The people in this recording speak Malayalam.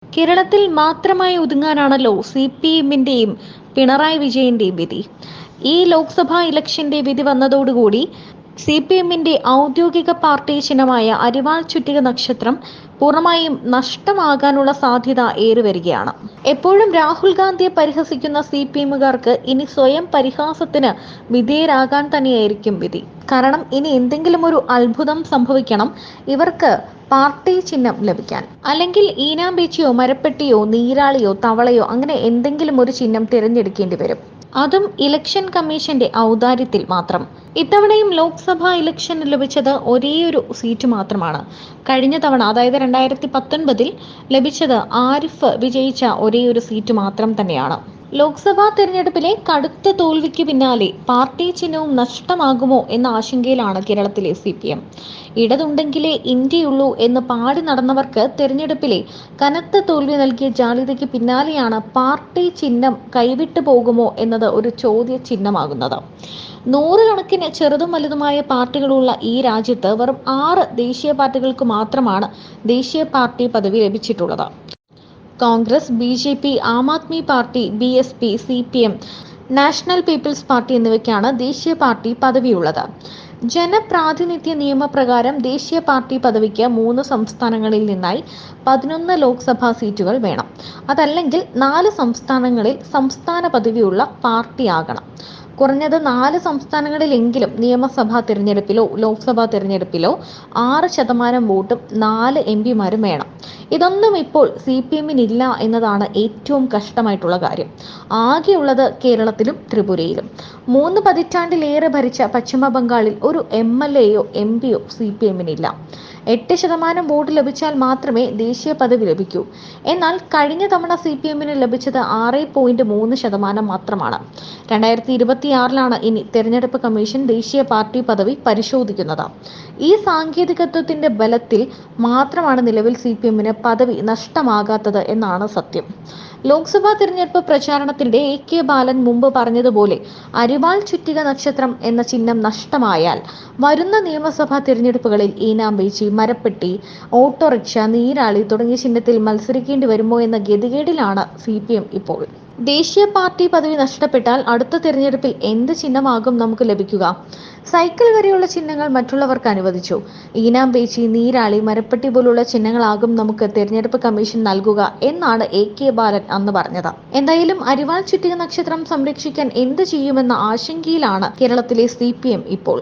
കേരളത്തിൽ മാത്രമായി ഒതുങ്ങാനാണല്ലോ CPM-ന്റെയും പിണറായി വിജയന്റെയും വിധി. ഈ ലോക്സഭാ ഇലക്ഷന്റെ വിധി വന്നതോടുകൂടി CPM-ന്റെ ഔദ്യോഗിക പാർട്ടി ചിഹ്നമായ അരിവാൾ ചുറ്റിക നക്ഷത്രം പൂർണ്ണമായും നഷ്ടമാകാനുള്ള സാധ്യത ഏറിവരികയാണ്. എപ്പോഴും രാഹുൽ ഗാന്ധിയെ പരിഹസിക്കുന്ന CPM-കാർക്ക് ഇനി സ്വയം പരിഹാസത്തിന് വിധേയരാകാൻ തന്നെയായിരിക്കും വിധി. കാരണം ഇനി എന്തെങ്കിലും ഒരു അത്ഭുതം സംഭവിക്കണം ഇവർക്ക് പാർട്ടി ചിഹ്നം ലഭിക്കാൻ. അല്ലെങ്കിൽ ഈനാമ്പേച്ചിയോ മരപ്പെട്ടിയോ നീരാളിയോ തവളയോ അങ്ങനെ എന്തെങ്കിലും ഒരു ചിഹ്നം തിരഞ്ഞെടുക്കേണ്ടി വരും. അതും ഇലക്ഷൻ കമ്മീഷന്റെ ഔദാര്യത്തിൽ മാത്രം. ഇത്തവണയും ലോക്സഭാ ഇലക്ഷന് ലഭിച്ചത് ഒരേയൊരു സീറ്റ് മാത്രമാണ്. കഴിഞ്ഞ തവണ അതായത് 2019 ലഭിച്ചത് ആരിഫ് വിജയിച്ച ഒരേയൊരു സീറ്റ് മാത്രം തന്നെയാണ്. ലോക്സഭാ തെരഞ്ഞെടുപ്പിലെ കടുത്ത തോൽവിക്ക് പിന്നാലെ പാർട്ടി ചിഹ്നവും നഷ്ടമാകുമോ എന്ന ആശങ്കയിലാണ് കേരളത്തിലെ CPM. ഇടതുണ്ടെങ്കിലേ ഇന്ത്യയുള്ളൂ എന്ന് പാടി നടന്നവർക്ക് തെരഞ്ഞെടുപ്പിലെ കനത്ത തോൽവി നൽകിയ ജാള്യതയ്ക്ക് പിന്നാലെയാണ് പാർട്ടി ചിഹ്നം കൈവിട്ടു പോകുമോ എന്നത് ഒരു ചോദ്യ ചിഹ്നമാകുന്നത്. നൂറുകണക്കിന് ചെറുതും വലുതുമായ പാർട്ടികളുള്ള ഈ രാജ്യത്ത് വെറും 6 ദേശീയ പാർട്ടികൾക്ക് മാത്രമാണ് ദേശീയ പാർട്ടി പദവി ലഭിച്ചിട്ടുള്ളത്. Congress, BJP, Aam Aadmi party, BSP, CPM, national people's party എന്നിവയ്ക്കാണ് ദേശീയ പാർട്ടി പദവിയുള്ളത്. ജനപ്രാതിനിധ്യ നിയമപ്രകാരം ദേശീയ പാർട്ടി പദവിക്ക് 3 സംസ്ഥാനങ്ങളിൽ നിന്നായി 11 ലോക്സഭാ സീറ്റുകൾ വേണം. അതല്ലെങ്കിൽ 4 സംസ്ഥാനങ്ങളിൽ സംസ്ഥാന പദവിയുള്ള പാർട്ടിയാകണം. കുറഞ്ഞത് 4 സംസ്ഥാനങ്ങളിലെങ്കിലും നിയമസഭാ തിരഞ്ഞെടുപ്പിലോ ലോക്സഭാ തിരഞ്ഞെടുപ്പിലോ 6% വോട്ടും 4 MP-മാരും വേണം. ഇതൊന്നും ഇപ്പോൾ CPM-നില്ല എന്നതാണ് ഏറ്റവും കഷ്ടമായിട്ടുള്ള കാര്യം. ആകെയുള്ളത് കേരളത്തിലും ത്രിപുരയിലും. 3 പതിറ്റാണ്ടിലേറെ ഭരിച്ച പശ്ചിമ ബംഗാളിൽ ഒരു MLA-യോ MP-യോ CPM-നില്ല. 8% വോട്ട് ലഭിച്ചാൽ മാത്രമേ ദേശീയ പദവി ലഭിക്കൂ. എന്നാൽ കഴിഞ്ഞ തവണ CPM-ന് ലഭിച്ചത് 6.3% മാത്രമാണ്. 2026-ലാണ് ഇനി തെരഞ്ഞെടുപ്പ് കമ്മീഷൻ ദേശീയ പാർട്ടി പദവി പരിശോധിക്കുന്നത്. ഈ സാങ്കേതികത്വത്തിന്റെ ബലത്തിൽ മാത്രമാണ് നിലവിൽ CPM-ന് പദവി നഷ്ടമാകാത്തത് എന്നാണ് സത്യം. ലോക്സഭാ തിരഞ്ഞെടുപ്പ് പ്രചാരണത്തിന്റെ AK ബാലൻ മുമ്പ് പറഞ്ഞതുപോലെ അരിവാൾ ചുറ്റിക നക്ഷത്രം എന്ന ചിഹ്നം നഷ്ടമായാൽ വരുന്ന നിയമസഭാ തിരഞ്ഞെടുപ്പുകളിൽ ഈനാമ്പേച്ചി, മരപ്പെട്ടി, ഓട്ടോറിക്ഷ, നീരാളി തുടങ്ങിയ ചിഹ്നത്തിൽ മത്സരിക്കേണ്ടി വരുമോ എന്ന ഗതികേടിലാണ് CPM ഇപ്പോൾ. ദേശീയ പാർട്ടി പദവി നഷ്ടപ്പെട്ടാൽ അടുത്ത തിരഞ്ഞെടുപ്പിൽ എന്ത് ചിഹ്നമാകും നമുക്ക് ലഭിക്കുക? സൈക്കിൾ വരെയുള്ള ചിഹ്നങ്ങൾ മറ്റുള്ളവർക്ക് അനുവദിച്ചു. ഈനാമ്പേച്ചി, നീരാളി, മരപ്പെട്ടി പോലുള്ള ചിഹ്നങ്ങളാകും നമുക്ക് തിരഞ്ഞെടുപ്പ് കമ്മീഷൻ നൽകുക എന്നാണ് AK ബാലൻ അന്ന് പറഞ്ഞത്. എന്തായാലും അരിവാൾ ചുറ്റിക നക്ഷത്രം സംരക്ഷിക്കാൻ എന്ത് ചെയ്യുമെന്ന ആശങ്കയിലാണ് കേരളത്തിലെ CPM ഇപ്പോൾ.